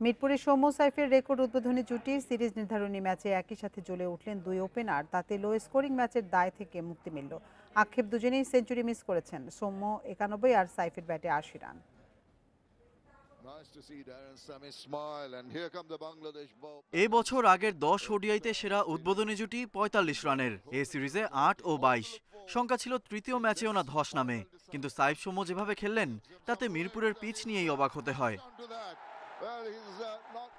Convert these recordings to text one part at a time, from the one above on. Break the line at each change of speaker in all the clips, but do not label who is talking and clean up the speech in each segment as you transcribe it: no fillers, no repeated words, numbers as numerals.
মিরপুরে সৌম্য সাইফের রেকর্ড উদ্বোধনী জুটি সিরিজ নির্ধারণী ম্যাচে একই সাথে জ্বলে উঠলেন দুই ওপেনার। তাতে লো স্কোরিং ম্যাচের দায় থেকে মুক্তি মিলল। আক্ষেপ, দুজনেই সেঞ্চুরি মিস করেছেন। সৌম্য 91 আর সাইফের ব্যাটে 80 রান।
এই বছর আগের 10 ওডিআইতে সেরা উদ্বোধনী জুটি 45 রানের। এই সিরিজে 8 ও 22। শঙ্কা ছিল তৃতীয় ম্যাচেও না ধস নামে, কিন্তু সাইফ সৌম্য যেভাবে খেললেন তাতে মিরপুরের পিচ নিয়েই অবাক হতে হয়।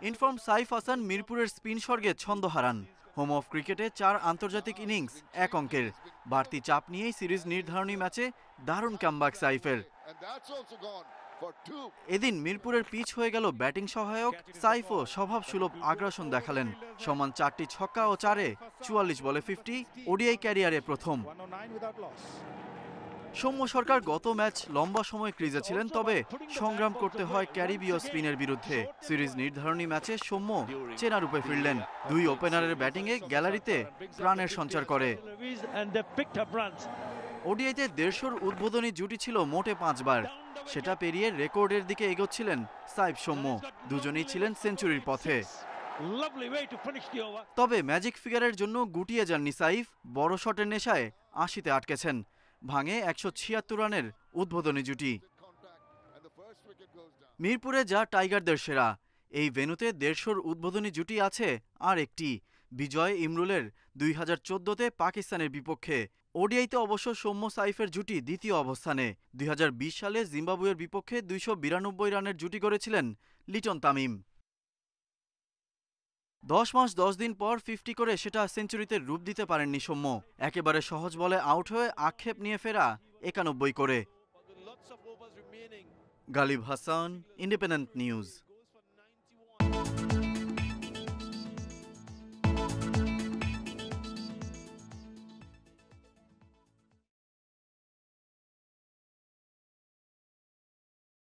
ইনফর্ম সাইফ হাসান মিরপুরের স্পিন স্বর্গে ছন্দ হারান। হোম অফ ক্রিকেটে 4 আন্তর্জাতিক ইনিংস 1 অঙ্কের। বাড়তি চাপ নিয়েই সিরিজ নির্ধারণী ম্যাচে দারুণ কামব্যাক সাইফের। এদিন মিরপুরের পিচ হয়ে গেল ব্যাটিং সহায়ক। সাইফও স্বভাব সুলভ আগ্রাসন দেখালেন। সমান 4টি ছক্কা ও 4-এ 44 বলে 50, ওডিআই ক্যারিয়ারে প্রথম। সৌম্য সরকার গত ম্যাচ লম্বা সময় ক্রিজে ছিলেন, তবে সংগ্রাম করতে হয় ক্যারিবীয় স্পিনের বিরুদ্ধে। সিরিজ নির্ধারণী ম্যাচে সৌম্য চেনা রূপে ফিরলেন। দুই ওপেনারের ব্যাটিংয়ে গ্যালারিতে প্রাণের সঞ্চার করে। ওডিআইতে 150 উদ্বোধনী জুটি ছিল মোটে 5 বার। সেটা পেরিয়ে রেকর্ডের দিকে এগোচ্ছিলেন সাইফ সৌম্য। দুজনেই ছিলেন সেঞ্চুরির পথে। তবে ম্যাজিক ফিগারের জন্য গুটিয়ে যাননি সাইফ। বড় শটের নেশায় 80-তে আটকেছেন। ভাঙে 176 রানের উদ্বোধনী জুটি। মিরপুরে যা টাইগারদের সেরা, এই ভেন্যুতে 150 উদ্বোধনী জুটি আছে আর একটি, বিজয় ইমরুলের 2014-তে পাকিস্তানের বিপক্ষে। ওডিআইতে অবশ্য সৌম্য সাইফের জুটি দ্বিতীয় অবস্থানে। 2020 সালে জিম্বাবুয়ের বিপক্ষে 292 রানের জুটি গড়েছিলেন লিটন তামিম। 10 মাস 10 দিন পর 50 করে সেটা সেঞ্চুরিতে রূপ দিতে পারেননি সৌম্য। একেবারে সহজ বলে আউট হয়ে আক্ষেপ নিয়ে ফেরা 91 করে। Ghalib Hasan, independent news.